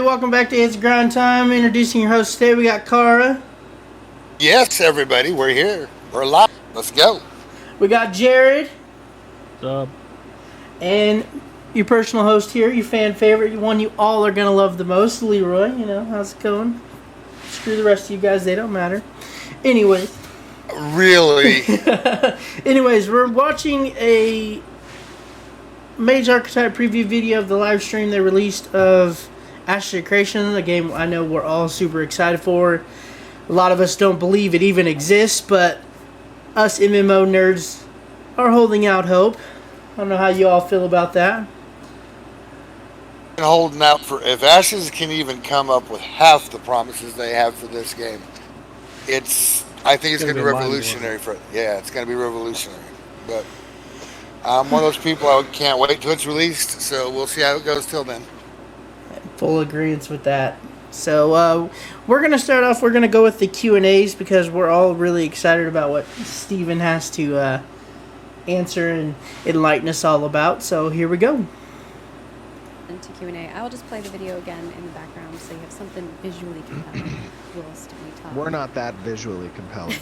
welcome back to It's Grind Time. Introducing your host today, we got Kara. Yes, everybody, we're here. We're live. Let's go. We got Jared. What's up? And your personal host here, your fan favorite, one you all are going to love the most, Leroy. You know, how's it going? Screw the rest of you guys, they don't matter. Anyways. Really? Anyways, we're watching a Mage Archetype preview video of the live stream they released of Ashes of Creation, a game I know we're all super excited for. A lot of us don't believe it even exists, but us MMO nerds are holding out hope. I don't know how you all feel about that. Holding out for if Ashes can even come up with half the promises they have for this game, I think it's going to be revolutionary it's going to be revolutionary. But I'm one of those people I can't wait till it's released, so we'll see how it goes till then. Full agreement with that. So we're going to start off, we're going to go with the Q&As because we're all really excited about what Steven has to answer and enlighten us all about. So here we go. Into Q&A. I will just play the video again in the background so you have something visually compelling whilst we talk. We're not that visually compelling.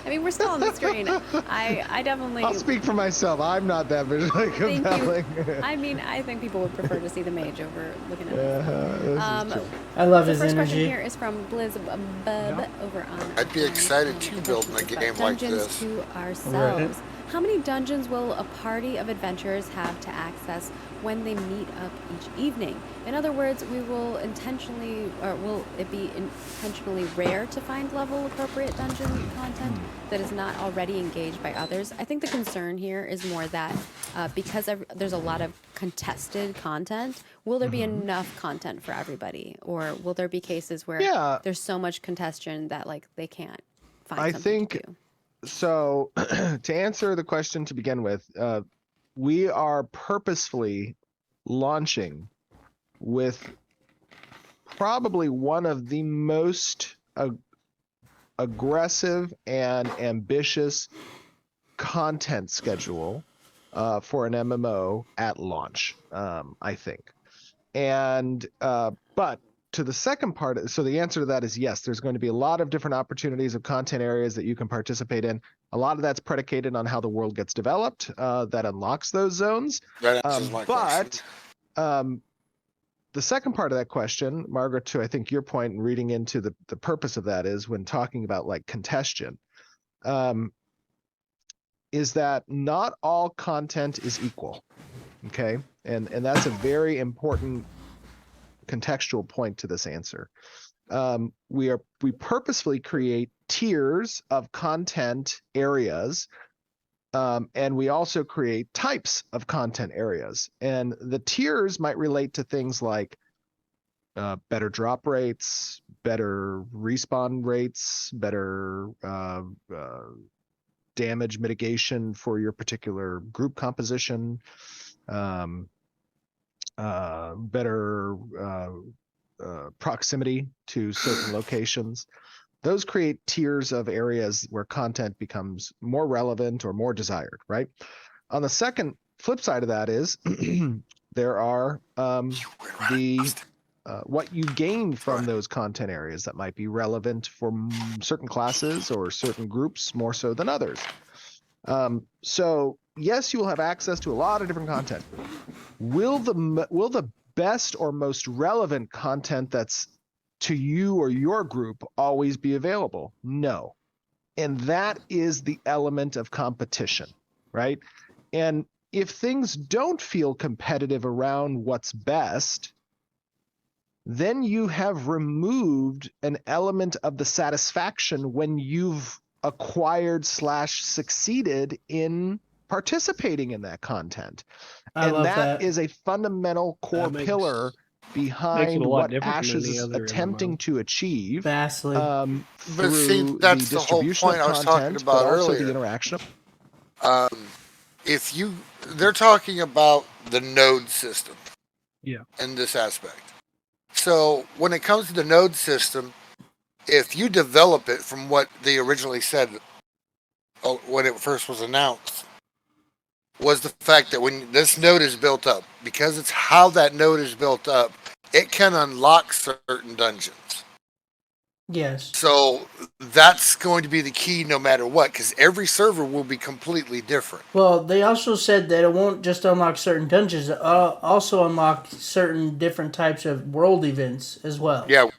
I mean, we're still on the screen. I definitely... I'll speak for myself. I'm not that visually compelling. I mean, I think people would prefer to see the mage over looking at this. I love his energy. The first question here is from Blizz Bub over on... I'd be excited to build a game like this. Dungeons to ourselves. Right. How many dungeons will a party of adventurers have to access when they meet up each evening? In other words, will it be intentionally rare to find level appropriate dungeon content that is not already engaged by others? I think the concern here is more that because there's a lot of contested content, will there be enough content for everybody? Or will there be cases where there's so much congestion that they can't find something to do? So to answer the question to begin with, we are purposefully launching with probably one of the most aggressive and ambitious content schedule for an MMO at launch, I think. And but to the second part, so the answer to that is yes, there's going to be a lot of different opportunities of content areas that you can participate in. A lot of that's predicated on how the world gets developed, that unlocks those zones. That answers my question. The second part of that question, Margaret, to I think your point in reading into the purpose of that is when talking about congestion, is that not all content is equal. Okay. And that's a very important contextual point to this answer. We purposefully create tiers of content areas, and we also create types of content areas. And the tiers might relate to things like better drop rates, better respawn rates, better damage mitigation for your particular group composition, better proximity to certain locations. Those create tiers of areas where content becomes more relevant or more desired, right? On the second flip side of that is there are what you gain from those content areas that might be relevant for certain classes or certain groups more so than others. So yes, you will have access to a lot of different content. Will the best or most relevant content that's to you or your group always be available? No. And that is the element of competition, right? And if things don't feel competitive around what's best, then you have removed an element of the satisfaction when you've acquired / succeeded in participating in that content. And that is a fundamental core pillar behind what Ashes is attempting to achieve. Vastly. But see, that's the whole point I was talking about earlier. The interaction. They're talking about the node system. Yeah. In this aspect. So when it comes to the node system, if you develop it from what they originally said when it first was announced, was the fact that when this node is built up, because it's how that node is built up, it can unlock certain dungeons. Yes. So that's going to be the key no matter what, because every server will be completely different. Well, they also said that it won't just unlock certain dungeons; it also unlock certain different types of world events as well. Yeah,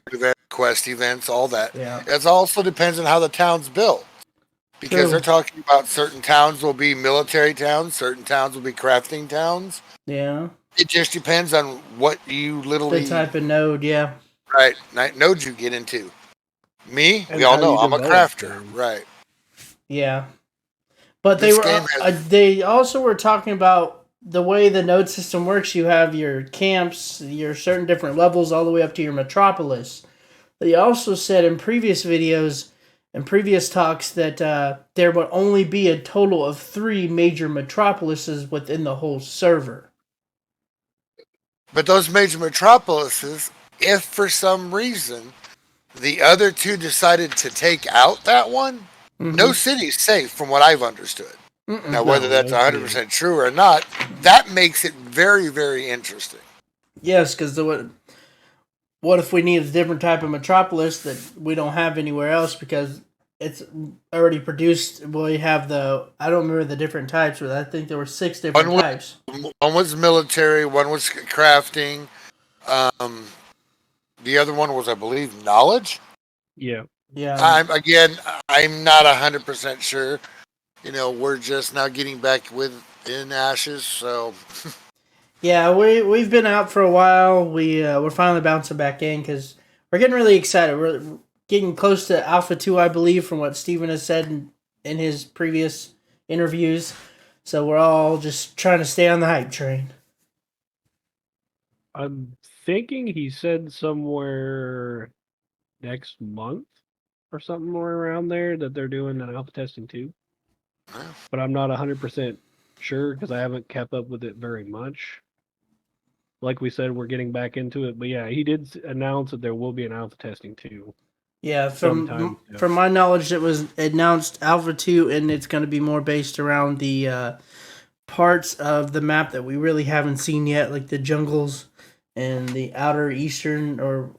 quest events, all that. Yeah. It also depends on how the town's built. Because True. they're talking about certain towns will be military towns, certain towns will be crafting towns. Yeah. It just depends on what you literally The type of node, yeah. right nodes you get into. Me, And we all how know you I'm a develop crafter, them. right? Yeah. But This they game were has- they also were talking about the way the node system works. You have your camps, your certain different levels all the way up to your metropolis. They also said in previous videos and previous talks that there would only be a total of 3 major metropolises within the whole server. But those major metropolises, if for some reason the other two decided to take out that one, no city's safe from what I've understood. Mm-mm. Now, whether No, that's no 100% true or not, that makes it very, very interesting. Yes, because what if we need a different type of metropolis that we don't have anywhere else because it's already produced? We have I don't remember the different types, but I think there were 6 different types. One was military, one was crafting. The other one was, I believe, knowledge. Yeah. Yeah. I'm not 100% sure. We're just now getting back in Ashes, so Yeah, we've been out for a while. We're finally bouncing back in because we're getting really excited. We're getting close to Alpha 2, I believe, from what Steven has said in his previous interviews. So we're all just trying to stay on the hype train. I'm thinking he said somewhere next month or something more around there that they're doing an alpha testing too. But I'm not 100% sure because I haven't kept up with it very much. Like we said, we're getting back into it. But yeah, he did announce that there will be an alpha testing too. Yeah, Sometime, yeah. from my knowledge, it was announced Alpha 2, and it's going to be more based around the parts of the map that we really haven't seen yet, like the jungles and the outer eastern or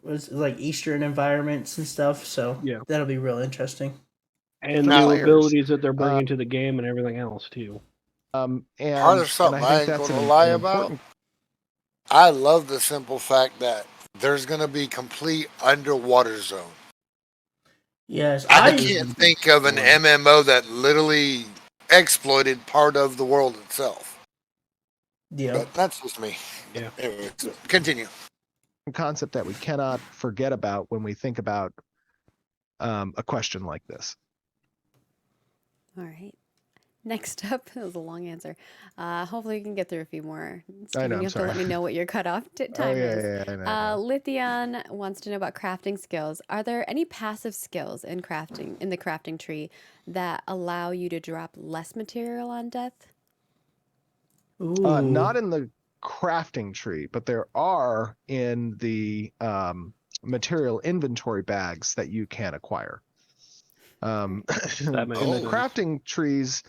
eastern environments and stuff. So Yeah. that'll be real interesting. And Now new layers. abilities that they're bringing to the game and everything else too. And part of something and I think ain't that's going to an lie about. important- I love the simple fact that there's going to be complete underwater zone. Yes, I can't think of an MMO that literally exploited part of the world itself. Yeah. But that's just me. Yeah. Anyway, continue. concept that we cannot forget about when we think about a question like this. All right. Next up, that was a long answer. Hopefully, we can get through a few more. Steven, know, you I'm have to sorry. let me know what your cutoff time is. I know. Lithion wants to know about crafting skills. Are there any passive skills in the crafting tree that allow you to drop less material on death? Ooh. Not in the crafting tree, but there are in the material inventory bags that you can acquire. In makes the sense. crafting trees,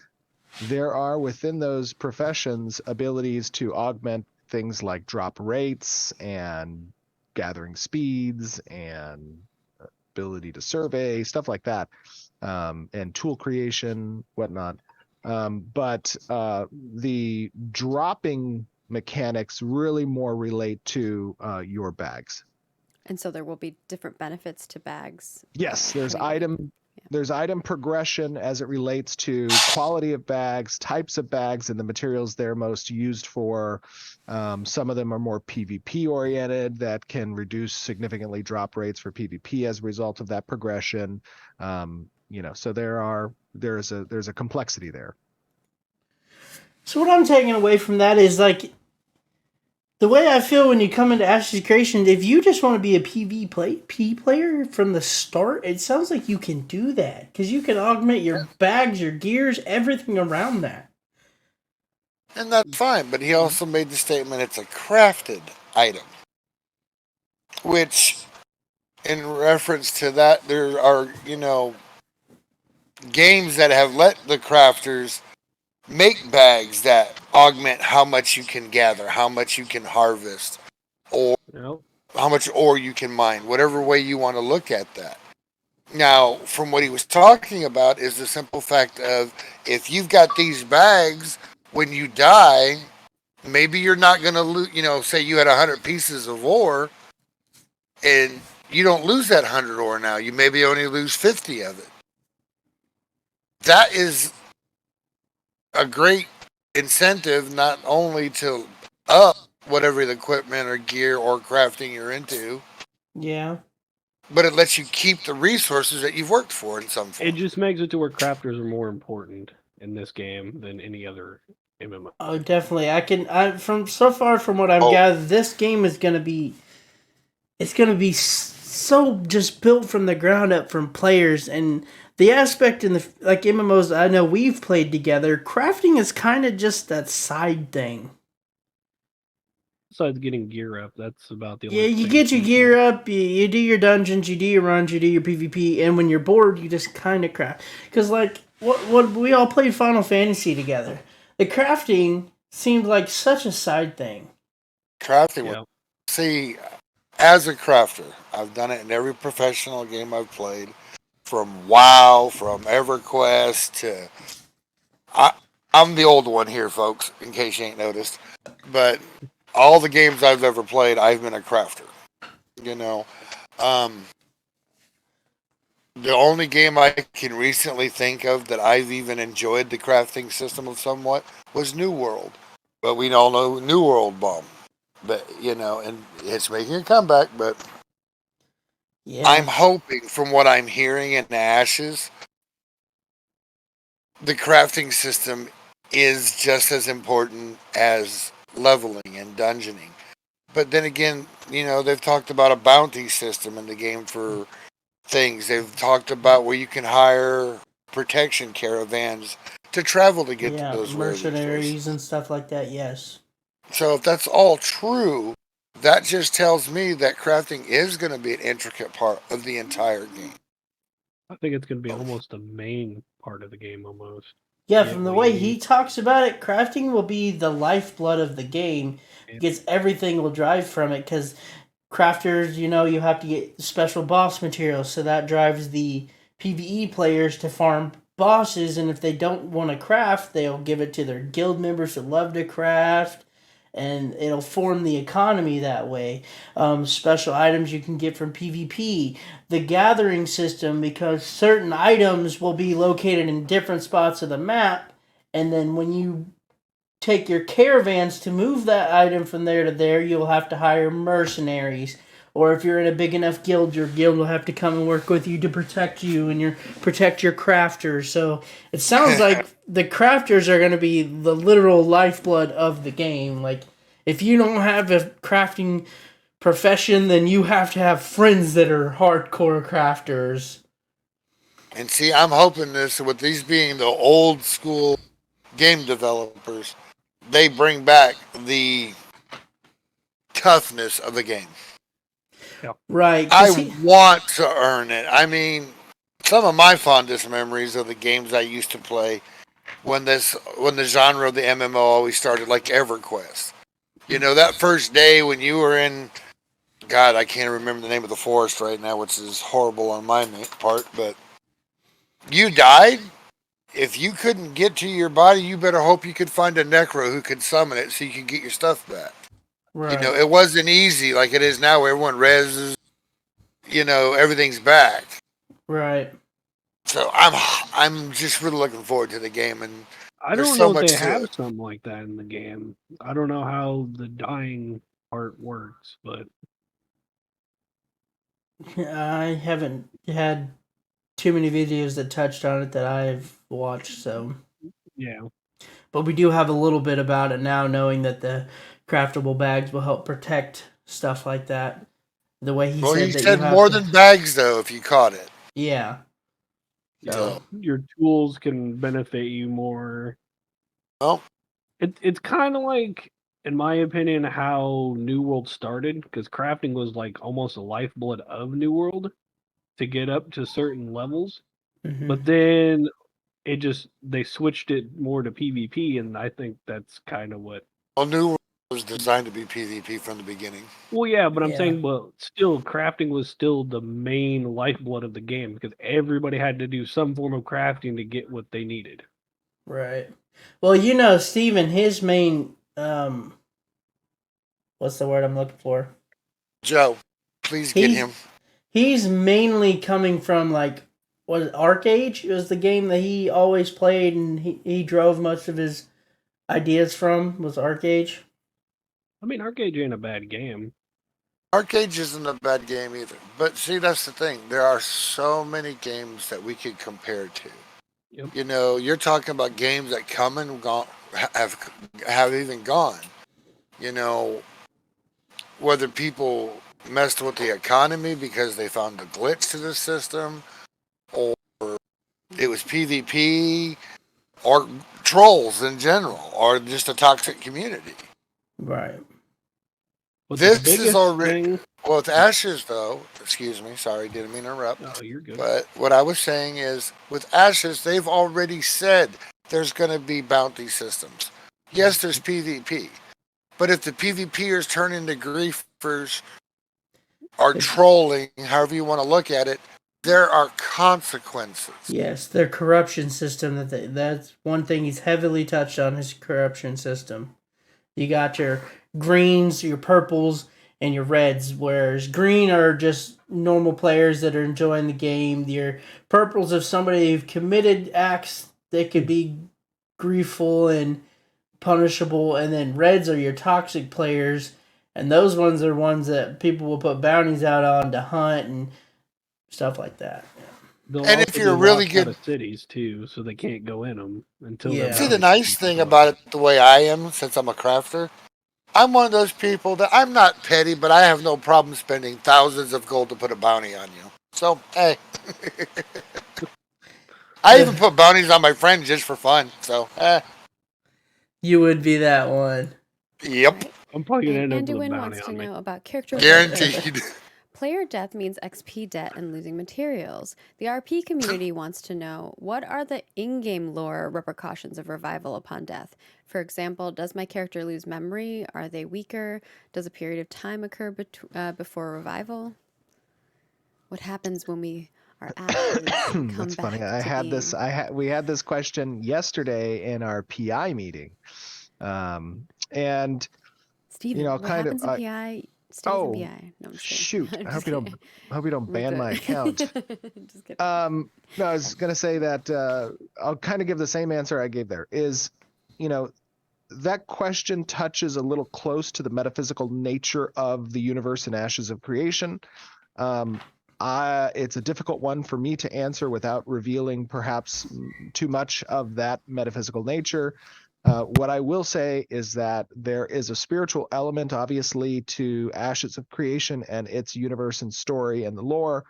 there are within those professions abilities to augment things like drop rates and gathering speeds and ability to survey, stuff like that, and tool creation, whatnot. But the dropping mechanics really more relate to your bags. And so there will be different benefits to bags. Yes, there's Anyway. there's item progression as it relates to quality of bags, types of bags, and the materials they're most used for. Some of them are more PvP oriented that can reduce significantly drop rates for PvP as a result of that progression. So there's a complexity there. So what I'm taking away from that is like the way I feel when you come into Ashes Creation. If you just want to be a PvP player from the start, it sounds like you can do that because you can augment your bags, your gears, everything around that. And that's fine, but he also made the statement it's a crafted item. Which, in reference to that, there are, games that have let the crafters make bags that augment how much you can gather, how much you can harvest, or Yep. ore you can mine, whatever way you want to look at that. Now, from what he was talking about is the simple fact of if you've got these bags, when you die, maybe you're not going to lose, say you had 100 pieces of ore and you don't lose that 100 ore now. You maybe only lose 50 of it. That is a great incentive not only to up whatever the equipment or gear or crafting you're into. Yeah. But it lets you keep the resources that you've worked for in some form. It just makes it to where crafters are more important in this game than any other MMO. Oh, definitely. From what I've gathered, this game is going to be, it's going to be so just built from the ground up from players, and the aspect in the like MMOs I know we've played together, crafting is kind of just that side thing. Besides getting gear up, that's about the only Yeah, you thing get your people- gear up, you do your dungeons, you do your runs, you do your PvP, and when you're bored, you just kind of craft. Because, like, what we all played Final Fantasy together. The crafting seemed like such a side thing. Crafting. Yeah. See, as a crafter, I've done it in every professional game I've played, from WoW, from EverQuest to... I'm the old one here, folks, in case you ain't noticed. But all the games I've ever played, I've been a crafter. The only game I can recently think of that I've even enjoyed the crafting system of somewhat was New World. But we all know New World bombed. But, and it's making a comeback, but Yeah. I'm hoping, from what I'm hearing in Ashes, the crafting system is just as important as leveling and dungeoning. But then again, they've talked about a bounty system in the game for things. They've talked about where you can hire protection caravans to travel to get to those mercenaries and stuff like that, yes. So if that's all true, that just tells me that crafting is going to be an intricate part of the entire game. I think it's going to be almost the main part of the game, almost. Yeah, from the way he talks about it, crafting will be the lifeblood of the game, because everything will drive from it, because crafters, you have to get special boss materials, so that drives the PvE players to farm bosses, and if they don't want to craft, they'll give it to their guild members that love to craft, and it'll form the economy that way. Special items you can get from PvP. The gathering system, because certain items will be located in different spots of the map, and then when you take your caravans to move that item from there to there, you'll have to hire mercenaries. Or if you're in a big enough guild, your guild will have to come and work with you to protect you and protect your crafters. So it sounds like the crafters are going to be the literal lifeblood of the game. Like, if you don't have a crafting profession, then you have to have friends that are hardcore crafters. And see, I'm hoping this, with these being the old school game developers, they bring back the toughness of the game. Yeah. Right. I want to earn it. I mean, some of my fondest memories of the games I used to play when the genre of the MMO always started, like EverQuest. That first day when you were in, God, I can't remember the name of the forest right now, which is horrible on my part, but you died. If you couldn't get to your body, you better hope you could find a necro who could summon it so you could get your stuff back. Right. It wasn't easy like it is now where everyone reses, everything's back. Right. So I'm just really looking forward to the game, and I don't know if they have something like that in the game. I don't know how the dying part works, but I haven't had too many videos that touched on it that I've watched, so yeah. But we do have a little bit about it now, knowing that the craftable bags will help protect stuff like that. The way he said he that said more than bags, though, if you caught it. Yeah. So your tools can benefit you more. Well, it's kind of like, in my opinion, how New World started, because crafting was like almost a lifeblood of New World to get up to certain levels. Mm-hmm. But then they switched it more to PvP, and I think that's kind of what. Well, New World was designed to be PvP from the beginning. Well, yeah, but I'm Yeah. saying, well, still, crafting was still the main lifeblood of the game because everybody had to do some form of crafting to get what they needed. Right. Well, you know, Steven, his main what's the word I'm looking for? Joe, please get He's him. he's mainly coming from like what Arcade was the game that he always played and he drove most of his ideas from was Arcade. I mean, Arcade ain't a bad game. Arcade isn't a bad game either. But see, that's the thing. There are so many games that we could compare to. Yep. You know, you're talking about games that come and gone, have even gone. You know, whether people messed with the economy because they found a glitch to the system, or it was PvP, or trolls in general, or just a toxic community. Right. But This the biggest is already thing. well with Ashes though. Excuse me, sorry, didn't mean to interrupt. Oh, you're good. But what I was saying is, with Ashes, they've already said there's going to be bounty systems. Yes, there's PvP, but if the PvPers turn into griefers or trolling, however you want to look at it, there are consequences. Yes, their corruption system that's one thing he's heavily touched on his corruption system. You got your greens, your purples, and your reds, whereas green are just normal players that are enjoying the game. Your purples, if somebody who've committed acts, they could be griefful and punishable, and then reds are your toxic players, and those ones are ones that people will put bounties out on to hunt and stuff like that. They'll And also if you're be really locked out good- of cities too, so they can't go in them until. Yeah. their See, the bounties nice come thing up. about it, the way I am, since I'm a crafter, I'm one of those people that I'm not petty, but I have no problem spending thousands of gold to put a bounty on you. So, hey. I even put bounties on my friends just for fun. So, You would be that one. yep, I'm probably gonna And end up with a Anduin bounty wants to on me. know about character guaranteed. Player death means XP debt and losing materials. The RP community wants to know, what are the in-game lore repercussions of revival upon death? For example, does my character lose memory? Are they weaker? Does a period of time occur before revival? What happens when we are actually come That's back funny. to We had this question yesterday in our PI meeting, and Steven, know, what kind of, happens in PI stays in PI. No, I'm just kidding. shoot! I'm I just hope kidding. you don't We're ban my good. account. Just kidding. No, I was gonna say that I'll kind of give the same answer I gave there. Is, that question touches a little close to the metaphysical nature of the universe and Ashes of Creation. It's a difficult one for me to answer without revealing perhaps too much of that metaphysical nature. What I will say is that there is a spiritual element, obviously, to Ashes of Creation and its universe and story and the lore.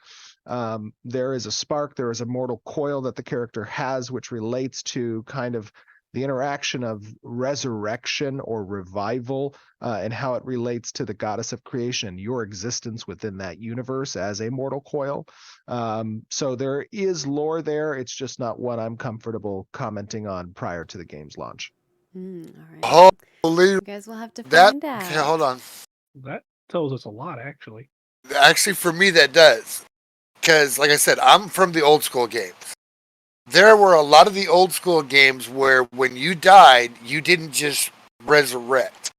There is a spark, there is a mortal coil that the character has, which relates to kind of the interaction of resurrection or revival, and how it relates to the goddess of creation, your existence within that universe as a mortal coil. So there is lore there. It's just not what I'm comfortable commenting on prior to the game's launch. All right. Holy, You guys will have to that, find out. okay, hold on. That tells us a lot, actually. Actually, for me, that does. Because, like I said, I'm from the old school games. There were a lot of the old school games where when you died, you didn't just resurrect.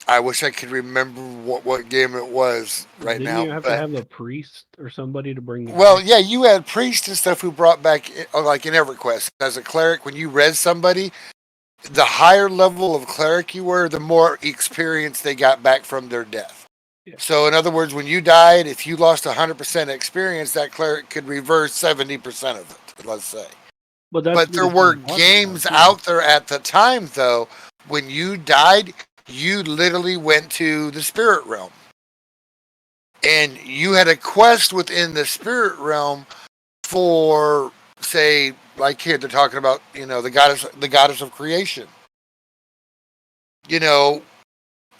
I wish I could remember what game it was right Didn't now. you have to have a priest or somebody to bring you Well, back? yeah, you had priests and stuff who brought back, like in EverQuest, as a cleric, when you res somebody, the higher level of cleric you were, the more experience they got back from their death. Yeah. So, in other words, when you died, if you lost 100% experience, that cleric could reverse 70% of it, let's say. But there were games out there at the time, though, when you died, you literally went to the spirit realm. And you had a quest within the spirit realm for, say, like here, they're talking about, the goddess of creation.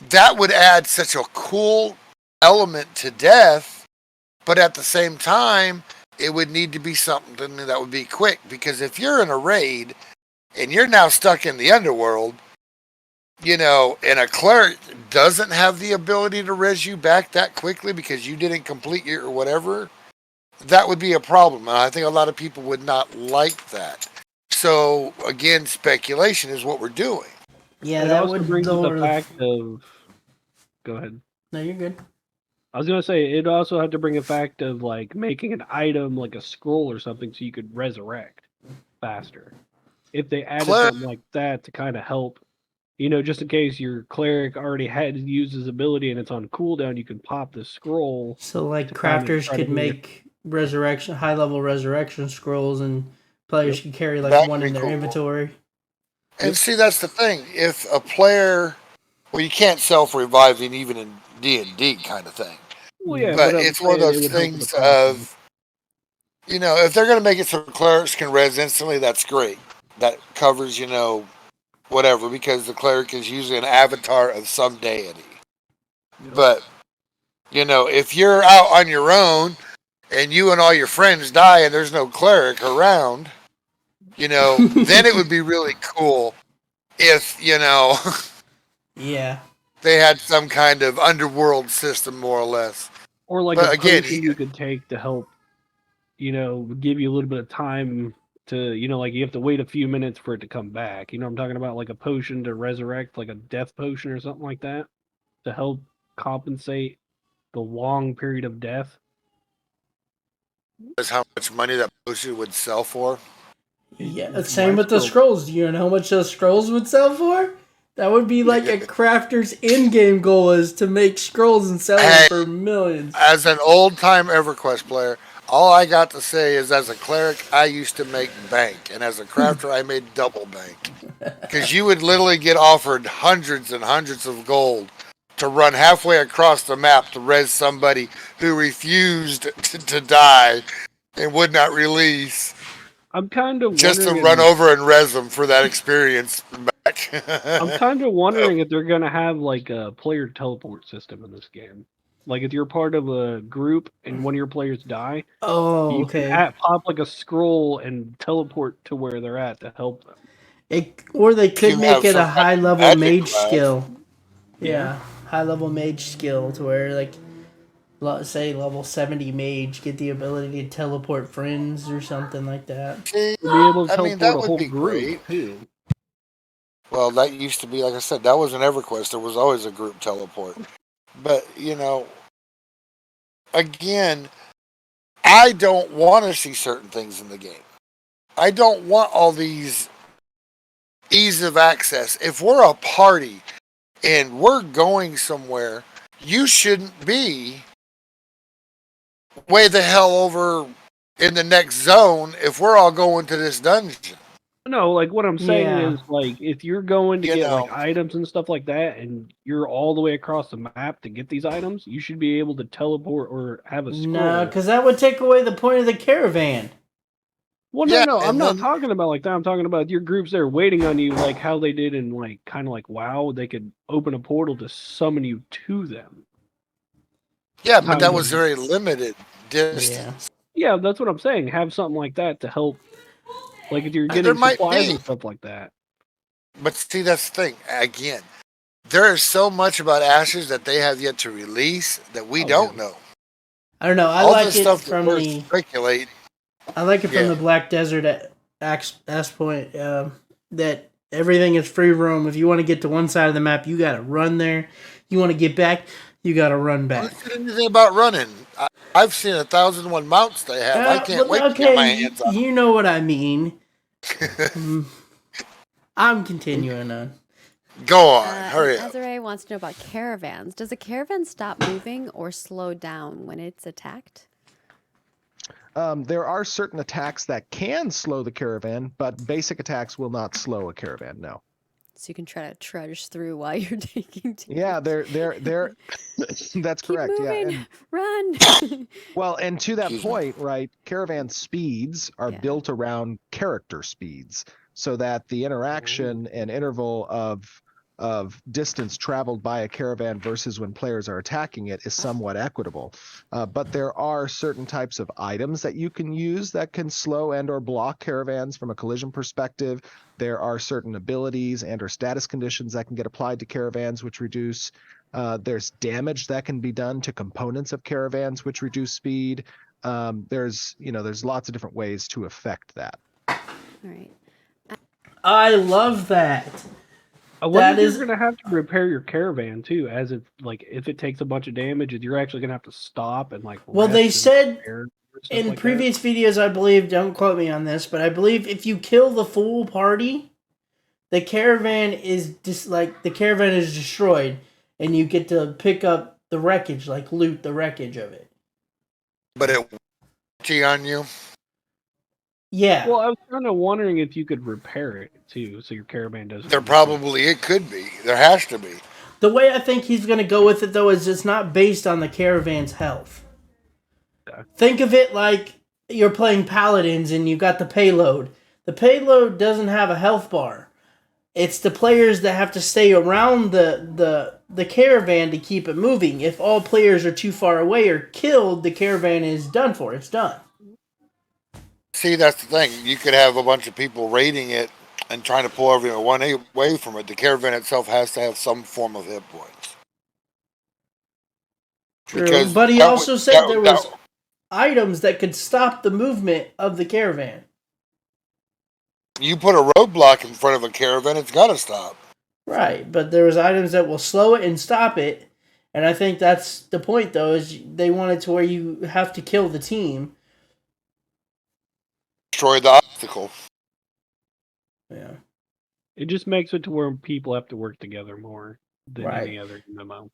That would add such a cool element to death, but at the same time, it would need to be something that would be quick, because if you're in a raid and you're now stuck in the underworld, you know, and a cleric doesn't have the ability to res you back that quickly because you didn't complete your whatever, that would be a problem. And I think a lot of people would not like that. So again, speculation is what we're doing. Yeah, It that also would brings up lower the the. fact of. Go ahead. No, you're good. I was gonna say it also had to bring a fact of like making an item like a scroll or something so you could resurrect faster. If they added something like that to kind of help, you know, just in case your cleric already had used his ability and it's on cooldown, you can pop the scroll. So like to kind of crafters try to could bring it- make resurrection, high level resurrection scrolls, and players Yep. could carry like That'd one be in their cool. inventory. And see, that's the thing. If a player, well, you can't self-reviving even in D&D kind of thing. Well, yeah, But I'm it's one of saying it those would help with the things process. of, you know, if they're going to make it so clerics can res instantly, that's great. That covers, you know, whatever, because the cleric is usually an avatar of some deity. But, you know, if you're out on your own and you and all your friends die and there's no cleric around, you know, then it would be really cool if, you know, Yeah. they had some kind of underworld system, more or less. Or like But a again, potion you could take to help, you know, give you a little bit of time to, you know, like you have to wait a few minutes for it to come back. You know what I'm talking about? Like a potion to resurrect, like a death potion or something like that, to help compensate the long period of death. Is how much money that potion would sell for. Yeah. Same with the scrolls. Do you know how much those scrolls would sell for? That would be like a crafter's in-game goal is to make scrolls and sell them for millions. As an old-time EverQuest player, all I got to say is as a cleric, I used to make bank. And as a crafter, I made double bank. Because you would literally get offered hundreds and hundreds of gold to run halfway across the map to res somebody who refused to die and would not release. I'm kind of Just to wondering run over and res them for that experience back. I'm kind of wondering if they're gonna have like a player teleport system in this game. Like if you're part of a group and one of your players die, Oh, you okay. can pop like a scroll and teleport to where they're at to help them. Or they could You make have it a some high level magic mage class. skill. Yeah, high level mage skill to where like, say level 70 mage get the ability to teleport friends or something like that. See, To be able to I teleport mean, that a would whole be group great. too. Well, that used to be, like I said, that was an EverQuest. There was always a group teleport. But, you know, again, I don't want to see certain things in the game. I don't want all these ease of access. If we're a party and we're going somewhere, you shouldn't be way the hell over in the next zone if we're all going to this dungeon. No, like what I'm saying Yeah. is like if you're going to You get know. like items and stuff like that and you're all the way across the map to get these items, you should be able to teleport or have a scroll. No, because that would take away the point of the caravan. Well, Yeah, no, I'm and not then- talking about like that. I'm talking about your groups there waiting on you, like how they did in like kind of like WoW. They could open a portal to summon you to them. Yeah, but that Kind was of. very limited distance. Yeah, that's what I'm saying. Have something like that to help. Like if you're There getting might supplies be. and stuff like that. But see, that's the thing. Again, there is so much about Ashes that they have yet to release that we Oh, don't yeah. know. I don't know. I All like this it stuff that from we're the. speculating. I like it from Yeah. the Black Desert axe point that everything is free roam. If you want to get to one side of the map, you got to run there. You want to get back, you got to run I back. don't see anything about running. I've seen 1,001 mounts they have. I can't wait to get my hands on. you know what I mean. I'm continuing on. Go on, hurry up. Ezra wants to know about caravans. Does a caravan stop moving or slow down when it's attacked? There are certain attacks that can slow the caravan, but basic attacks will not slow a caravan. No. So you can try to trudge through while you're taking damage. Yeah, they're that's Keep correct. moving. Yeah. Run. Well, and to that Excuse me. point, right, caravan speeds are Yeah. built around character speeds so that the interaction and interval of of distance traveled by a caravan versus when players are attacking it is somewhat equitable. But there are certain types of items that you can use that can slow and or block caravans from a collision perspective. There are certain abilities and or status conditions that can get applied to caravans which reduce. There's damage that can be done to components of caravans which reduce speed. There's lots of different ways to affect that. All right. I love that. I wonder That if is- you're going to have to repair your caravan too, as if it takes a bunch of damage, you're actually going to have to stop and Well, rest they and said repair stuff in like that. previous videos, I believe, don't quote me on this, but I believe if you kill the full party, the caravan is destroyed, and you get to pick up the wreckage, like loot the wreckage of it. But it on you. Yeah. Well, I was kind of wondering if you could repair it too, so your caravan doesn't. It could be. There has to be. The way I think he's going to go with it, though, is it's not based on the caravan's health. Okay. Think of it like you're playing Paladins and you got the payload. The payload doesn't have a health bar. It's the players that have to stay around the caravan to keep it moving. If all players are too far away or killed, the caravan is done for. It's done. See, that's the thing. You could have a bunch of people raiding it and trying to pull everyone away from it. The caravan itself has to have some form of hit points. True. Because But he that also would- said that- there that- was items that could stop the movement of the caravan. You put a roadblock in front of a caravan, it's got to stop. Right, but there was items that will slow it and stop it. And I think that's the point, though, is they want it to where you have to kill the team. Destroy the obstacle. Yeah. It just makes it to where people have to work together more than Right. any other MMO.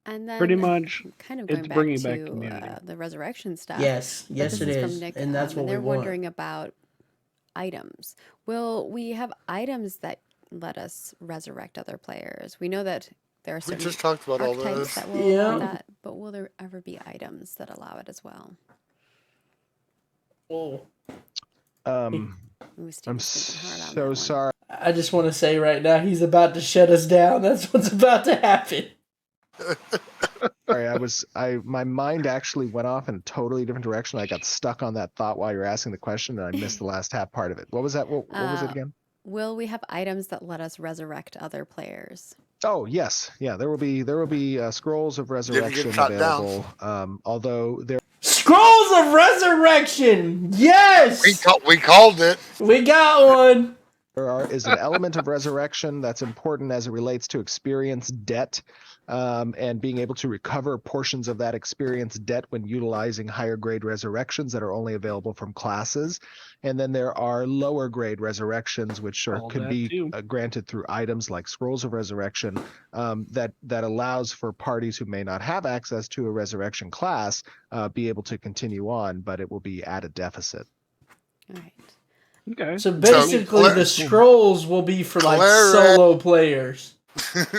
And then Pretty much, kind of it's going bringing back back to community. The resurrection stuff. Yes, But yes, this it from is, Nick, and that's what and we they're want. wondering about items. Will we have items that let us resurrect other players? We know that there are We certain just talked about all archetypes this. that will allow Yeah. that, but will there ever be items that allow it as well? Oh. Um, Ooh, I'm Steve's thinking hard on that so one. sorry. I just want to say right now, he's about to shut us down. That's what's about to happen. My mind actually went off in a totally different direction. I got stuck on that thought while you were asking the question, and I missed the last half part of it. What was that? What was it again? Will we have items that let us resurrect other players? Oh yes, yeah. There will be scrolls of resurrection shot down. available. Although there Scrolls of Resurrection! Yes! We called it. We got one! is an element of resurrection that's important as it relates to experience debt, and being able to recover portions of that experience debt when utilizing higher grade resurrections that are only available from classes. And then there are lower grade resurrections, which All could that be too. granted through items like Scrolls of Resurrection, that allows for parties who may not have access to a resurrection class be able to continue on, but it will be at a deficit. All right. Okay. So basically, the scrolls will be for like Cleric. solo players.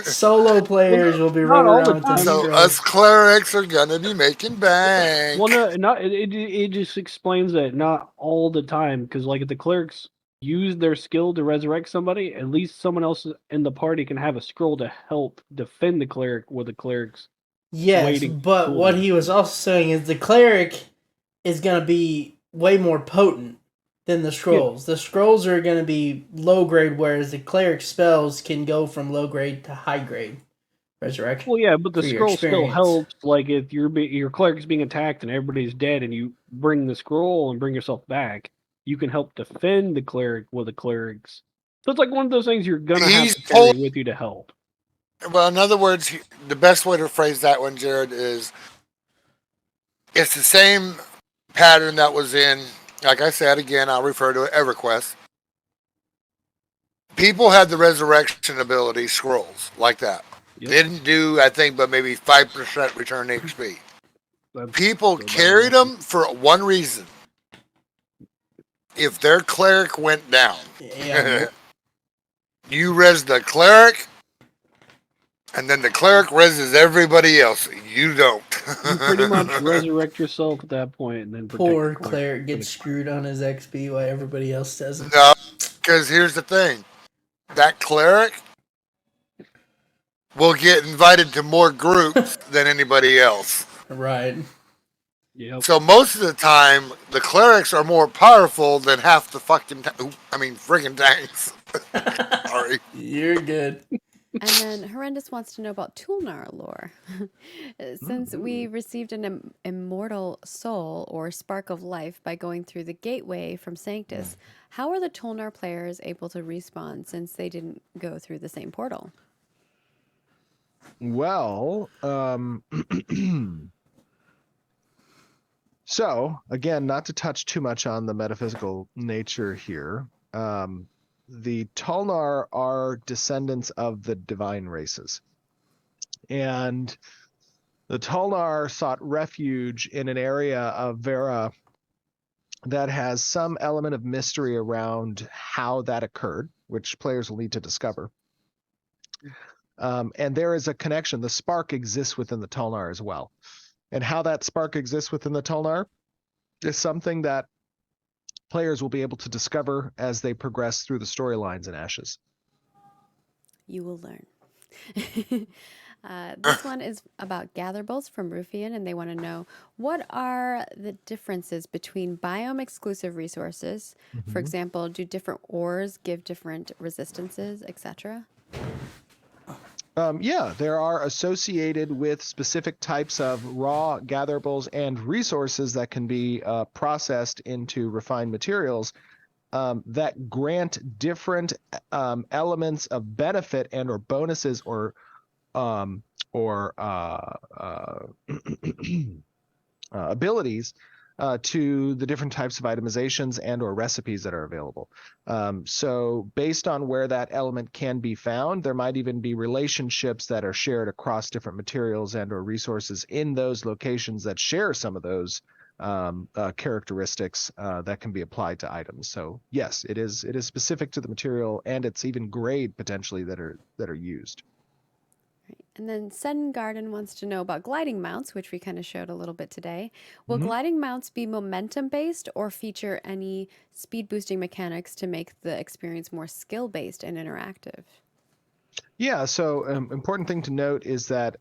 Solo players will be not running all around the with time. the So scrolls. us clerics are gonna be making bank. Well, no, not it just explains that not all the time, because like if the clerics use their skill to resurrect somebody, at least someone else in the party can have a scroll to help defend the cleric with the cleric's. Yes, waiting but for what them. he was also saying is the cleric is going to be way more potent than the scrolls. The scrolls are going to be low grade, whereas the cleric spells can go from low grade to high grade resurrection. Well, yeah, but the For your scroll still experience. helps. Like if your cleric's being attacked and everybody's dead, and you bring the scroll and bring yourself back, you can help defend the cleric with the clerics. So it's like one of those things you're gonna have He's to carry told- with you to help. Well, in other words, the best way to phrase that one, Jared, is it's the same pattern that was in, like I said, again, I'll refer to EverQuest. People had the resurrection ability scrolls like that. Yep. Didn't do, I think, but maybe 5% return HP. That's- People Go by carried the- them for one reason. If their cleric went down, Yeah. you res the cleric, and then the cleric reses everybody else. You don't. You pretty much resurrect yourself at that point, and then protect Poor the cleric gets screwed on his XP while everybody else doesn't. No, because here's the thing. that cleric will get invited to more groups than anybody else. Right. Yep. So most of the time, the clerics are more powerful than half the friggin' tanks. Sorry. You're good. And then Horrendous wants to know about Tulnar lore. Since we received an immortal soul or spark of life by going through the gateway from Sanctus, how are the Tulnar players able to respawn since they didn't go through the same portal? Well, so again, not to touch too much on the metaphysical nature here. The Tulnar are descendants of the divine races. And the Tulnar sought refuge in an area of Vera that has some element of mystery around how that occurred, which players will need to discover. And there is a connection. The spark exists within the Tulnar as well. And how that spark exists within the Tulnar is something that players will be able to discover as they progress through the storylines in Ashes. You will learn. This one is about Gather Bolts from Rufian, and they want to know, what are the differences between biome-exclusive resources? For example, do different ores give different resistances, etc.? Yeah, there are associated with specific types of raw gatherables and resources that can be processed into refined materials that grant different elements of benefit and or bonuses or abilities to the different types of itemizations and or recipes that are available. So based on where that element can be found, there might even be relationships that are shared across different materials and or resources in those locations that share some of those characteristics that can be applied to items. So yes, it is specific to the material, and it's even grade potentially that are used. And then Sen Garden wants to know about gliding mounts, which we kind of showed a little bit today. Will gliding mounts be momentum based or feature any speed boosting mechanics to make the experience more skill based and interactive? Yeah, so important thing to note is that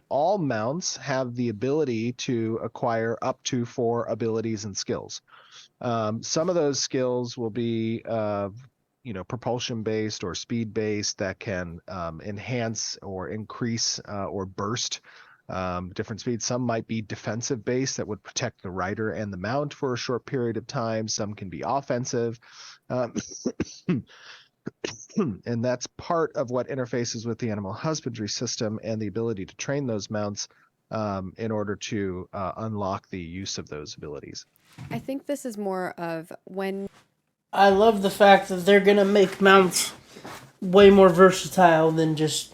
all mounts have the ability to acquire up to 4 abilities and skills. Some of those skills will be propulsion based or speed based that can enhance or increase or burst different speeds. Some might be defensive based that would protect the rider and the mount for a short period of time. Some can be offensive. And that's part of what interfaces with the animal husbandry system and the ability to train those mounts in order to unlock the use of those abilities. I think this is more of when... I love the fact that they're going to make mounts way more versatile than just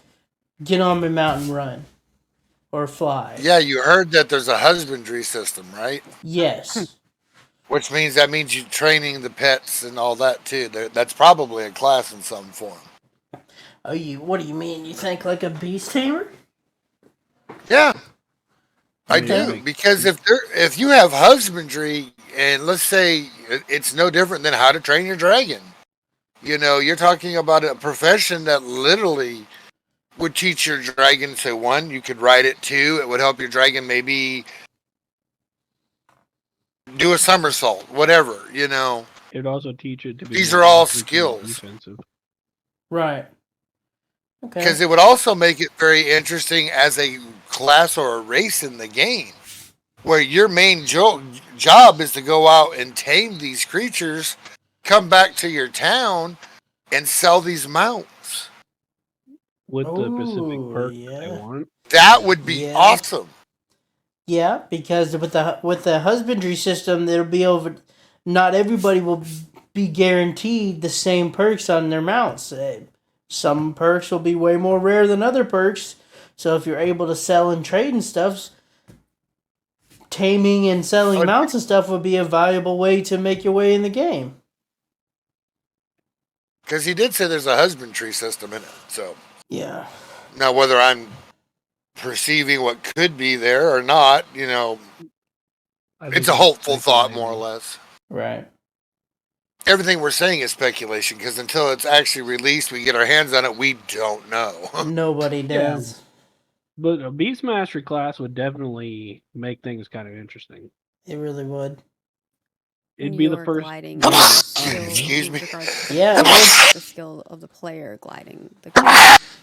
get on my mount and run or fly. Yeah, you heard that there's a husbandry system, right? Yes. Which means you're training the pets and all that too. That's probably a class in some form. Oh, what do you mean? You think like a beast tamer? Yeah, I Okay. do, because if you have husbandry, and let's say it's no different than how to train your dragon. You're talking about a profession that literally would teach your dragon. So 1, you could ride it. 2, it would help your dragon maybe do a somersault, whatever. It'd also teach it to be. These more are all offensive and skills. defensive. Right. Okay. Because it would also make it very interesting as a class or a race in the game, where your main job is to go out and tame these creatures, come back to your town, and sell these mounts. With the specific Ooh, perk yeah. that they want. That would be Yeah. awesome. Yeah, because with the husbandry system, there'll be not everybody will be guaranteed the same perks on their mounts. Some perks will be way more rare than other perks. So if you're able to sell and trade and stuff, taming and selling mounts and stuff would be a valuable way to make your way in the game. Because he did say there's a husbandry system in it. So Yeah. now whether I'm perceiving what could be there or not, I think it's a hopeful that's thought, amazing. more or less. Right. everything we're saying is speculation because until it's actually released, we get our hands on it, we don't know. Nobody does. But a Beast Mastery class would definitely make things kind of interesting. It really would. It'd be the Your first. gliding game of skill Excuse in me. regards to Yeah, it would. the skill of the player gliding.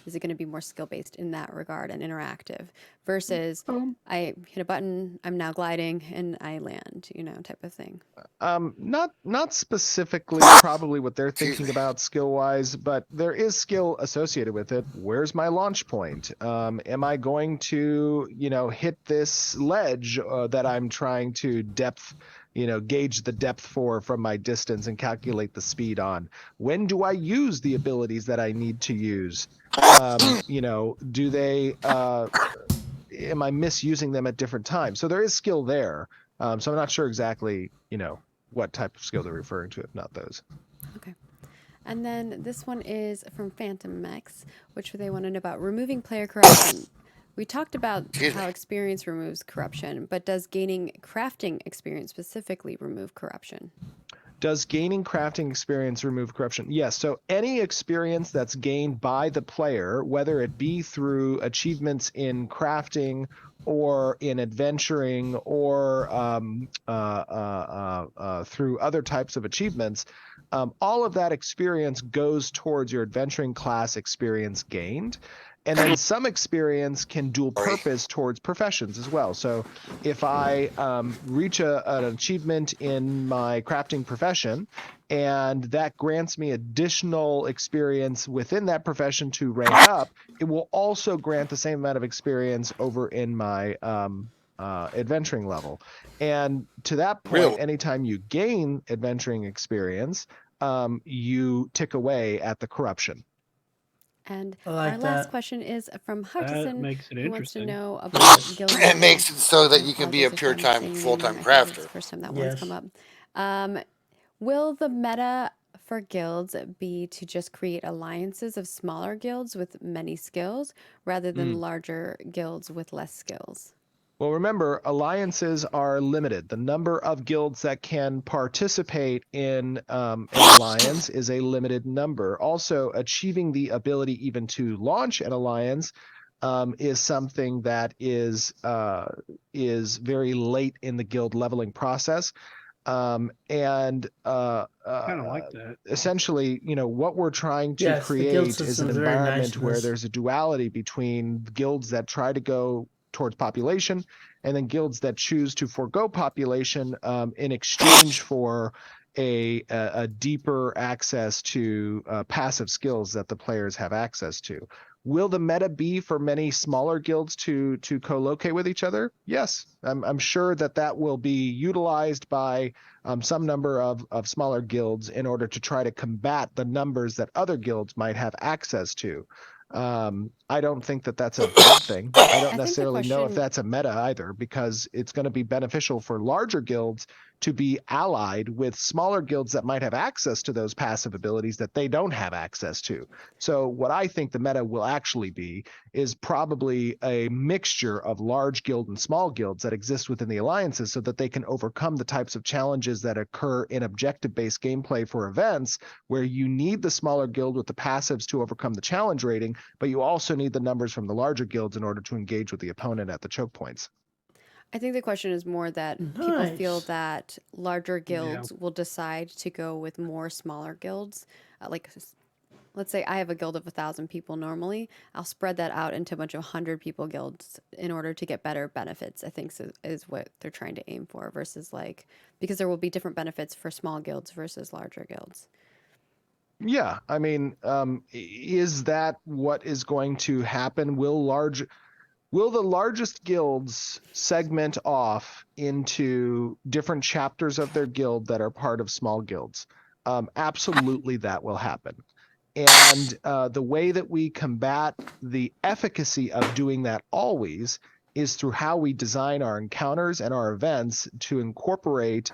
Is it going to be more skill based in that regard and interactive versus I hit a button, I'm now gliding, and I land, type of thing. Not specifically probably what they're Excuse thinking me. about skill wise, but there is skill associated with it. Where's my launch point? Am I going to, hit this ledge that I'm trying to gauge the depth for from my distance and calculate the speed on? When do I use the abilities that I need to use? Do they, am I misusing them at different times? So there is skill there. So I'm not sure exactly, what type of skill they're referring to, if not those. Okay. And then this one is from Phantom Mex, which they want to know about removing player corruption. We talked about Excuse how me. experience removes corruption, but does gaining crafting experience specifically remove corruption? Does gaining crafting experience remove corruption? Yes. So any experience that's gained by the player, whether it be through achievements in crafting or in adventuring or through other types of achievements, all of that experience goes towards your adventuring class experience gained. And then some experience can dual purpose towards professions as well. So if I reach an achievement in my crafting profession, and that grants me additional experience within that profession to rank up, it will also grant the same amount of experience over in my adventuring level. And to that point, Real. anytime you gain adventuring experience, you tick away at the corruption. And I like our last that. question is from That Hutchison, makes it who wants to interesting. know about guild It level. makes it so that I you can be a apologize if I'm pure-time, saying your full-time name wrong. I think it's crafter. the first time that Yes. one's come up. Will the meta for guilds be to just create alliances of smaller guilds with many skills rather than larger guilds with less skills? Well, remember, alliances are limited. The number of guilds that can participate in an alliance is a limited number. Also, achieving the ability even to launch an alliance is something that is very late in the guild leveling process. Kind of like that. Essentially, what we're trying to Yes, the guild create is system an is very nice environment in where this. there's a duality between guilds that try to go towards population and then guilds that choose to forego population in exchange for a deeper access to passive skills that the players have access to. Will the meta be for many smaller guilds to co-locate with each other? Yes, I'm sure that will be utilized by some number of smaller guilds in order to try to combat the numbers that other guilds might have access to. I don't think that that's a bad thing. I don't think the necessarily know if question- that's a meta either, because it's going to be beneficial for larger guilds to be allied with smaller guilds that might have access to those passive abilities that they don't have access to. So what I think the meta will actually be is probably a mixture of large guild and small guilds that exist within the alliances so that they can overcome the types of challenges that occur in objective-based gameplay for events where you need the smaller guild with the passives to overcome the challenge rating, but you also need the numbers from the larger guilds in order to engage with the opponent at the choke points. I think the question is more that people feel Nice. that larger guilds will decide to go with more smaller guilds. Let's say I have a guild of 1,000 people normally. I'll spread that out into a bunch of 100 people guilds in order to get better benefits, I think is what they're trying to aim for versus because there will be different benefits for small guilds versus larger guilds. Yeah, I mean, is that what is going to happen? Will the largest guilds segment off into different chapters of their guild that are part of small guilds? Absolutely, that will happen. And the way that we combat the efficacy of doing that always is through how we design our encounters and our events to incorporate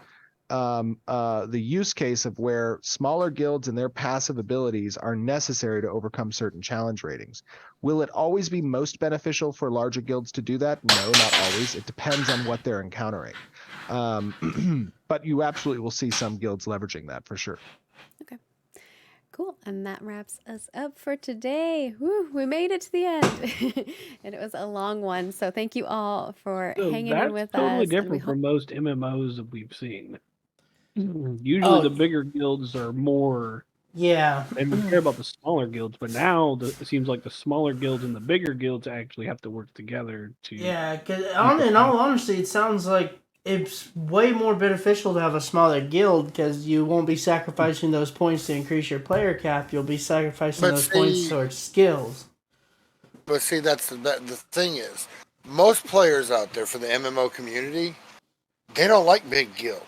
the use case of where smaller guilds and their passive abilities are necessary to overcome certain challenge ratings. Will it always be most beneficial for larger guilds to do that? No, not always. It depends on what they're encountering. But you absolutely will see some guilds leveraging that for sure. Cool. And that wraps us up for today. Woo, we made it to the end. And it was a long one. So thank you all for So hanging in that's with totally us. And we different hope from most MMOs that we've seen. Usually Oh, the bigger guilds are more, yeah. they don't care about the smaller guilds, but now it seems like the smaller guilds and the bigger guilds actually have to work together to Yeah, because keep it in up. all honesty, it sounds like it's way more beneficial to have a smaller guild because you won't be sacrificing those points to increase your player cap. You'll be sacrificing But those points see, towards skills. that's the thing is, most players out there for the MMO community, they don't like big guilds.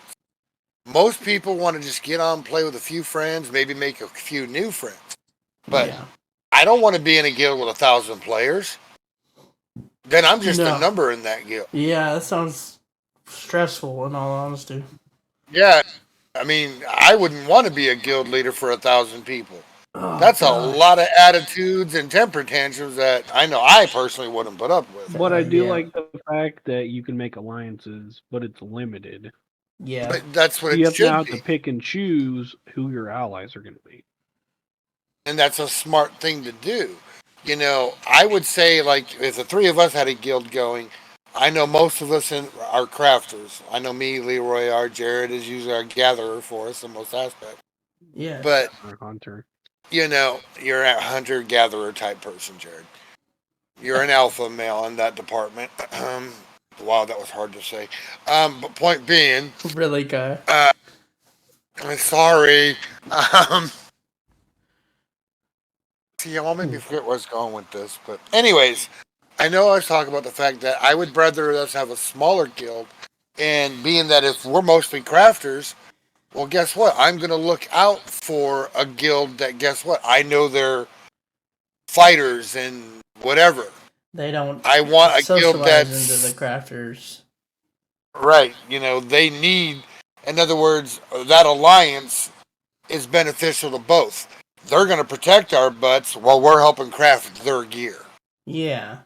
Most people want to just get on, play with a few friends, maybe make a few new friends. But Yeah. I don't want to be in a guild with 1,000 players. Then I'm just a No. number in that guild. Yeah, that sounds stressful in all honesty. Yeah, I mean, I wouldn't want to be a guild leader for 1,000 people. Oh, That's a gosh. lot of attitudes and temper tantrums that I know I personally wouldn't put up with. But I do Yeah. like the fact that you can make alliances, but it's limited. Yeah. But that's what So it you have now should to be. pick and choose who your allies are going to be. And that's a smart thing to do. You know, I would say, like, if the three of us had a guild going, I know most of us are crafters. I know me, Leroy, Jared is usually our gatherer for us in most aspects. Yeah. But, Or hunter. you know, you're a hunter gatherer type person, Jared. You're an alpha male in that department. Wow, that was hard to say. But point being, Really, guy. I'm sorry. See, I'll maybe forget where I was going with this. But, anyways, I know I was talking about the fact that I would rather us have a smaller guild. And being that if we're mostly crafters, well, guess what? I'm going to look out for a guild that, guess what? I know they're fighters and whatever. They don't I want a guild socialize that's into the crafters. right. You know, they need, in other words, that alliance is beneficial to both. They're going to protect our butts while we're helping craft their gear. Yeah.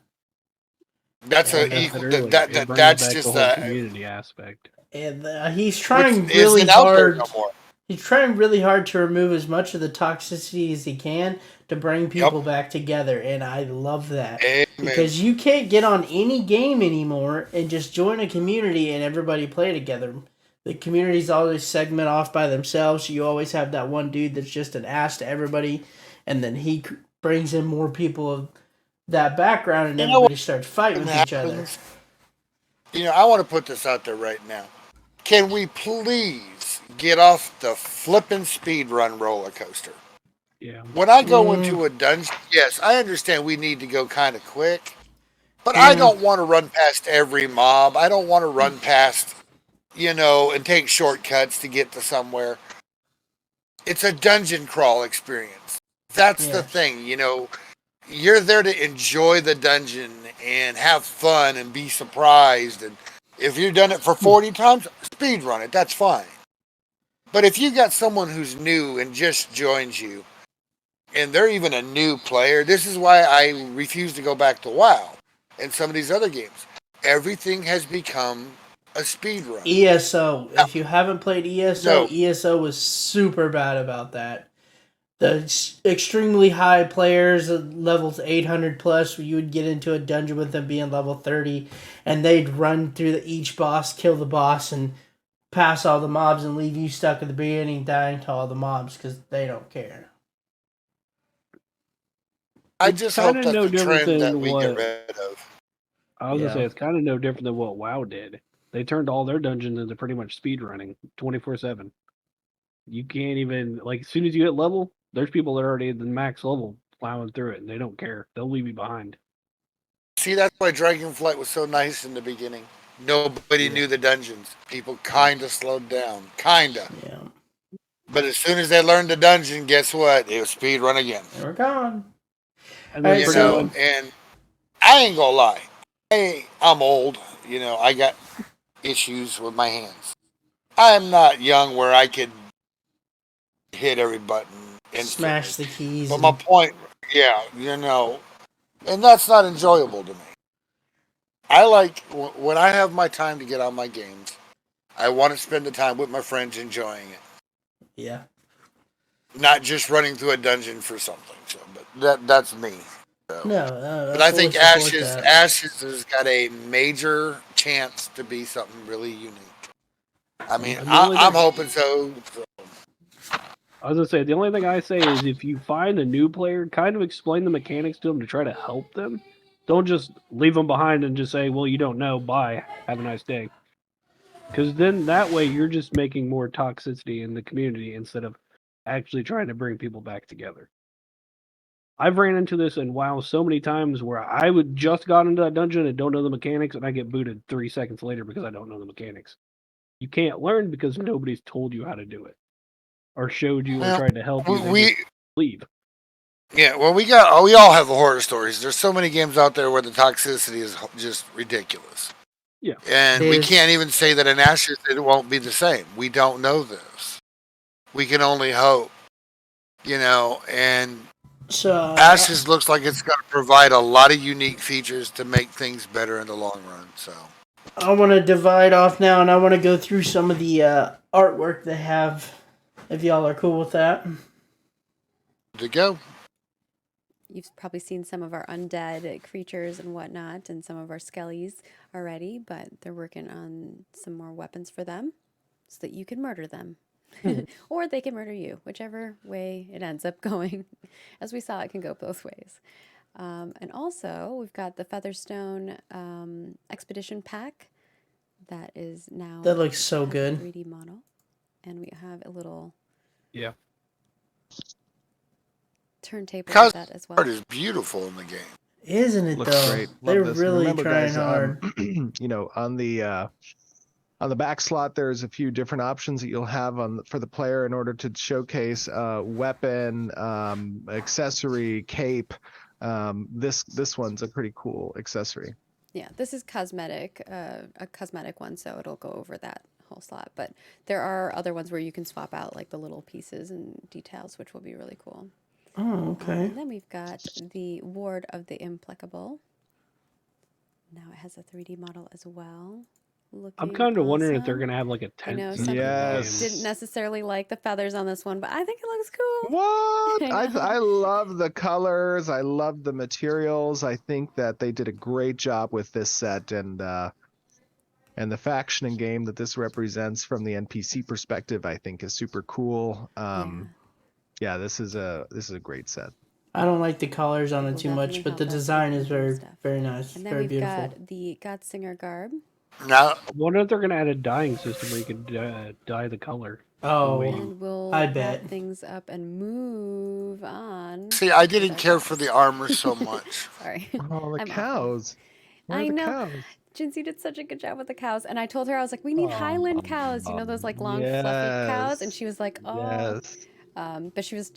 That's Yeah, a Like I equal. said earlier, That it brings that's back just the whole a community aspect. And he's which trying really isn't out there hard. no more. He's trying really hard to remove as much of the toxicity as he can to bring people back together, and I love that. Amen. Because you can't get on any game anymore and just join a community and everybody play together. The communities always segment off by themselves. You always have that one dude that's just an ass to everybody, and then he brings in more people of that background, and You know everybody starts fighting with each other. happens? You know, I want to put this out there right now. Can we please get off the flippin' speed run roller coaster? Yeah. When I go into a dungeon, yes, I understand we need to go kind of quick, but Mm. I don't want to run past every mob. I don't want to run past, you know, and take shortcuts to get to somewhere. It's a dungeon crawl experience. That's the Yes. thing, you know. You're there to enjoy the dungeon and have fun and be surprised. And if you've done it for 40 times, speed run it. That's fine. But if you got someone who's new and just joins you, and they're even a new player, this is why I refuse to go back to WoW and some of these other games. Everything has become a speed run. ESO. If you haven't played ESO, No. ESO was super bad about that. The extremely high players, levels 800 plus, where you would get into a dungeon with them being level 30, and they'd run through each boss, kill the boss, and pass all the mobs and leave you stuck at the beginning dying to all the mobs because they don't care. I It's just hope kinda that's no the different trend that than we what get rid of. I was Yeah. gonna say. It's kind of no different than what WoW did. They turned all their dungeons into pretty much speed running, 24/7. You can't even like as soon as you hit level, there's people that are already at the max level plowing through it, and they don't care. They'll leave you behind. See, that's why Dragonflight was so nice in the beginning. Nobody Yeah. knew the dungeons. People kind of slowed down. Kinda. Yeah. But as soon as they learned the dungeon, guess what? It was speed run again. And we're gone. And All then right, You pretty so- know, much, and I ain't gonna lie. I'm old. You know, I got issues with my hands. I'm not young where I could hit every button instantly. Smash the keys. But and- my point, yeah, you know, and that's not enjoyable to me. I like when I have my time to get on my games. I want to spend the time with my friends enjoying it. Yeah. not just running through a dungeon for something. So, but that's me. So. No, But I think fully support that. Ashes has got a major chance to be something really unique. I mean, I'm hoping so. I was gonna say the only thing I say is if you find a new player, kind of explain the mechanics to them to try to help them. Don't just leave them behind and just say, "Well, you don't know. Bye. Have a nice day." Because then that way you're just making more toxicity in the community instead of actually trying to bring people back together. I've ran into this in WoW so many times where I would just got into that dungeon and don't know the mechanics, and I get booted 3 seconds later because I don't know the mechanics. You can't learn because nobody's told you how to do it or showed you or tried to help you. We leave. Yeah, well, we all have the horror stories. There's so many games out there where the toxicity is just ridiculous. Yeah, and we can't even say that in Ashes it won't be the same. We don't know this. We can only hope, and so Ashes looks like it's going to provide a lot of unique features to make things better in the long run. So I want to divide off now, and I want to go through some of the artwork they have. If y'all are cool with that, to go. You've probably seen some of our undead creatures and whatnot, and some of our skellies already, but they're working on some more weapons for them so that you can murder them. Or they can murder you, whichever way it ends up going. As we saw, it can go both ways. And also, we've got the Featherstone Expedition Pack that is now... That looks so good. 3D model. And we have a little... Yeah. Turntable with that as well. Art is beautiful in the game, isn't it? Looks though great. They're Love this. really Remember, trying guys, hard. On the back slot, there's a few different options that you'll have for the player in order to showcase weapon, accessory, cape. This one's a pretty cool accessory. Yeah, this is cosmetic, a cosmetic one, so it'll go over that whole slot. But there are other ones where you can swap out like the little pieces and details, which will be really cool. Oh, okay. And then we've got the Ward of the Implacable. Now it has a 3D model as well. I'm kind of wondering if they're awesome. going to have like a I tent. know system some in the Yes. game. didn't necessarily like the feathers on this one, but I think it looks cool. What? I know. I love the colors. I love the materials. I think that they did a great job with this set, and the faction and game that this represents from the NPC perspective, I think, is super cool. Yeah, this is a great set. I don't like the colors on it Will too much, definitely but the help us design with is the very, stuff. very nice. And then Very we've beautiful. got the Godsinger garb. Now, I wonder if they're going to add a dyeing system where you can dye the color. Oh, And we'll I wrap bet. things up and move on. see, I with didn't our care for cows. the armor so much. Sorry. Oh, the I'm awful. cows. Where are I the know. cows? Jinsey did such a good job with the cows. And I told her, I was like, we need Highland cows. You know, those like long, fluffy cows? And she was like, oh. Yes. But she was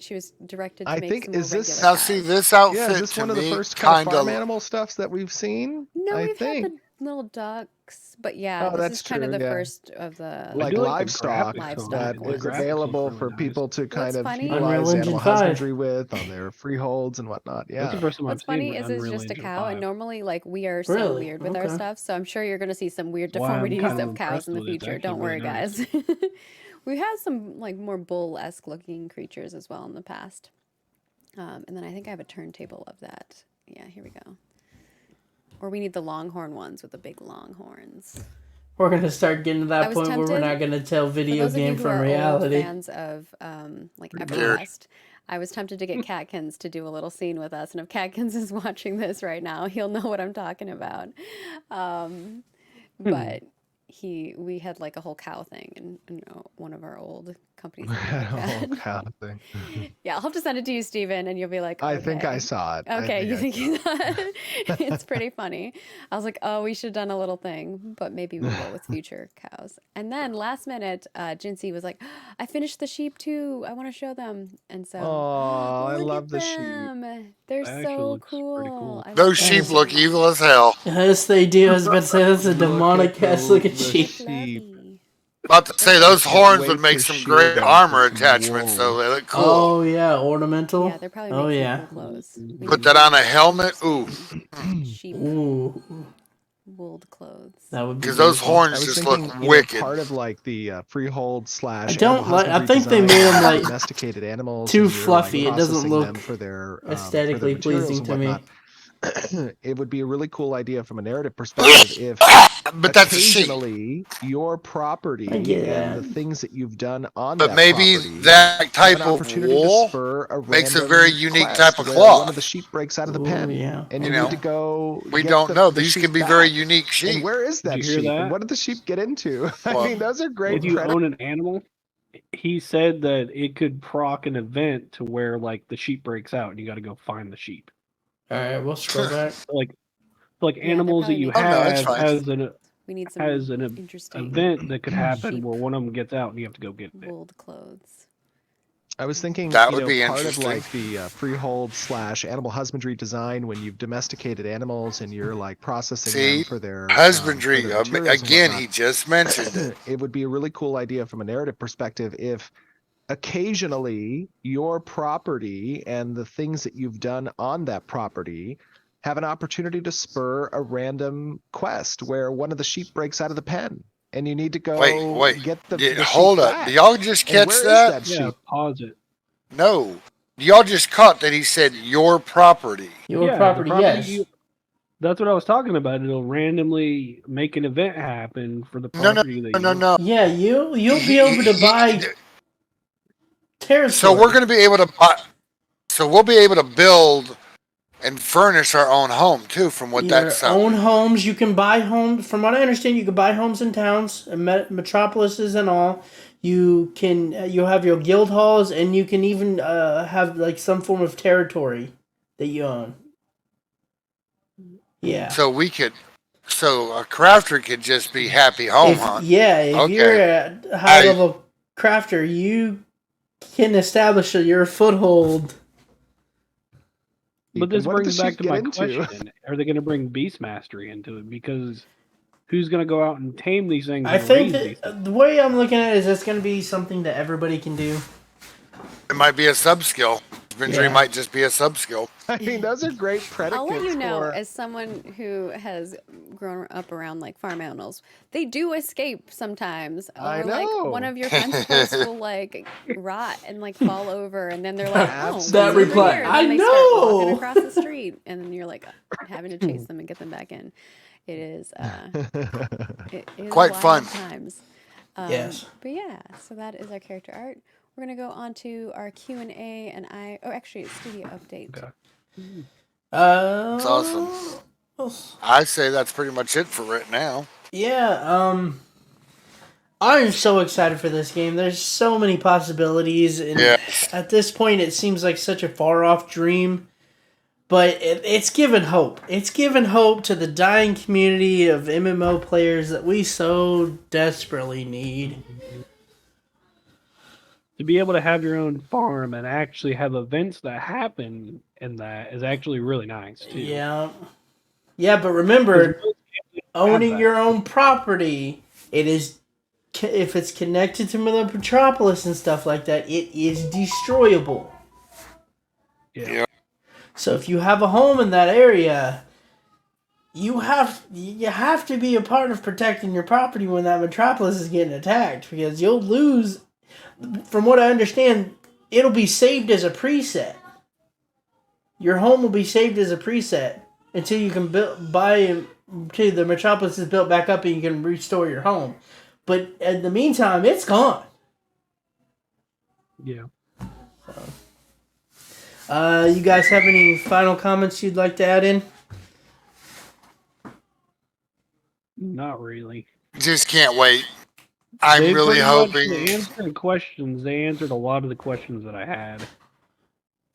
directed to I make think- some more is this- regular Now, cows. see, this Yeah, outfit is this to one of the me first kind of kind farm animal stuffs that we've seen? No, I we've think. had the little ducks, but yeah, Oh, this that's is kind of true, the yeah. first of the Like do like the livestock graphics that on it. is The graphics available look for really people to kind What's of funny- Unreal utilize Engine animal 5. husbandry with on their freeholds and whatnot. That's the Yeah. first time What's I've seen funny is it's Unreal just a Engine cow, 5. and normally like we are so Really? weird with our Okay. stuff, so I'm sure you're gonna see some weird That's why I'm deformities kind of of cows in the impressed with it. It's future. actually Don't worry, really nice. guys. We had some like more bull-esque looking creatures as well in the past. And then I think I have a turntable of that. Yeah, here we go. Or we need the longhorn ones with the big long horns. We're gonna start getting to I that was point where we're tempted- not gonna tell For video those of you game who from are reality. old fans of like EverQuest, I was tempted to get Catkins to do a little scene with us, and if Catkins is watching this right now, he'll know what I'm talking about. But we had like a whole cow thing in one of our old companies. that we Oh, had. cow thing. Yeah, I'll have to send it to you, Steven, and you'll be like, I think I "Okay." saw it. Okay, you think I saw it. it's pretty funny. I was like, oh, we should have done a little thing, but maybe we'll go with future cows. And then last minute, Jinsey was like, I finished the sheep too. I want to show them. And so, Oh, I look love at the sheep. them. They're That actually so looks pretty cool. cool. I Those love sheep them. look evil as hell. Yes, they do. I was about to say that's a Look demonic at ass those- looking the sheep. sheep. Fluffy. About to say those horns wait would make to some shoot great them armor for some attachments, wool. so they look cool. Oh yeah, ornamental. Yeah, they're probably Oh making yeah. cool clothes. We Put need that to on a make helmet. Ooh, sheep. Ooh. wooled clothes. That would be Because those beautiful. I horns was just thinking, look you know, wicked. part of like the freehold slash I don't animal like- I husbandry think they design made 'em, of like, domesticated animals too and you're, fluffy. like, It doesn't processing look them for their aesthetically materials pleasing and to me. whatnot. It would be a really cool idea from a narrative perspective if But that's a sheep. occasionally your property I get and the that. things that you've done on But that maybe property that have type an of opportunity wool to spur a makes a random very unique quest type of where one of cloth. the sheep breaks out of the Ooh, pen yeah. and You you know, need to go we get don't know. the These sheep can be very back. unique sheep. And where is Did that you hear sheep? And that? what did the sheep get into? I Well, mean, those are great If you predators. own an animal, he said that it could proc an event to where like the sheep breaks out and you got to go find the sheep. All right, we'll scroll back. Like they're animals that probably you making Oh, no, it's have fine. We need some has an interesting event that could happen sheep where one of them gets out and you have to go get it. wooled clothes. I was thinking, That you would know, be part of interesting. like the freehold slash animal husbandry design when you've domesticated animals and you're like processing them See, for their husbandry. materials and Again, whatnot. he just mentioned it. It would be a really cool idea from a narrative perspective if occasionally your property and the things that you've done on that property have an opportunity to spur a random quest where one of the sheep breaks out of the pen and you need to go Wait. get the Hold sheep up. back. Do y'all just And catch where is that? that Yeah, sheep? pause it. No. Y'all just caught that he said your property. Your Yeah, the property, yes. That's what I was talking about. It'll randomly make an event happen for the No, property that you no. Yeah, you'll be able to buy territory. So we're going to be able to buy. So we'll be able to build and furnish our own home too. From what your that sounds. own homes. You can buy homes. From what I understand, you can buy homes in towns, and metropolises, and all. You can. You'll have your guild halls, and you can even have like some form of territory that you own. Yeah. So we could. So a crafter could just be happy home hunt. If Okay. you're a high level crafter, you can establish your foothold. But this What did brings the back sheep to get my into? question: are they going to bring beast mastery into it? Because who's going to go out and tame these things? I and think raise these that things? the way I'm looking at it is it's going to be something that everybody can do. It might be a sub skill. Husbandry Yeah. might just be a sub skill. I mean, those are great predicates I'll let you know, for. as someone who has grown up around like farm animals, they do escape sometimes. I Or like know. one of your fence posts will like rot and like fall over, and then they're like, "Oh, what's That over reply, here?" And "I then they start walking know." across the street, and then you're like having to chase them and get them back in. It is it is Quite wild fun. times. Yes. But yeah, so that is our character art. We're gonna go on to our Q&A, and actually, studio update. Okay. It's awesome. I say that's pretty much it for right now. Yeah, I'm so excited for this game. There's so many possibilities, and Yeah. at this point, it seems like such a far off dream. But it's given hope. It's given hope to the dying community of MMO players that we so desperately need. To be able to have your own farm and actually have events that happen in that is actually really nice too. Yeah. Yeah, but remember, owning that. your own property, it is, if it's connected to the metropolis and stuff like that, it is destroyable. Yeah. So if you have a home in that area, you have to be a part of protecting your property when that metropolis is getting attacked, because you'll lose. From what I understand, it'll be saved as a preset. Your home will be saved as a preset until you can until the metropolis is built back up and you can restore your home. But in the meantime, it's gone. Yeah. You guys have any final comments you'd like to add in? Not really. Just can't wait. I'm They really pretty much hoping. answered questions. They answered a lot of the questions that I had.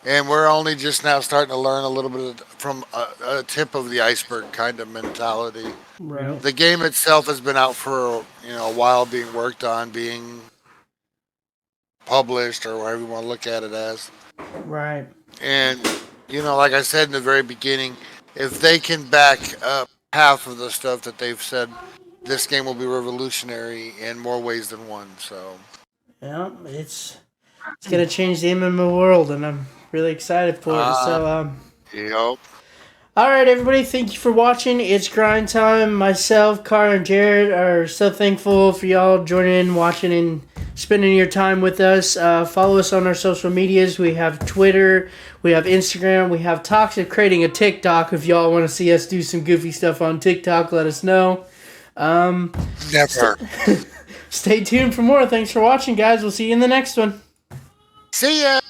And we're only just now starting to learn a little bit from a tip of the iceberg kind of mentality. Right. The game itself has been out for a while, being worked on, being published, or whatever you want to look at it as. Right. And like I said in the very beginning, if they can back up half of the stuff that they've said, this game will be revolutionary in more ways than one. So Yeah, it's gonna change the MMO world, and I'm really excited for it. So, yep. All right, everybody. Thank you for watching. It's grind time. Myself, Car, and Jared are so thankful for y'all joining in, watching, and spending your time with us. Follow us on our social medias. We have Twitter. We have Instagram. We have talks of creating a TikTok. If y'all want to see us do some goofy stuff on TikTok, let us know. Never. Stay tuned for more. Thanks for watching, guys. We'll see you in the next one. See ya.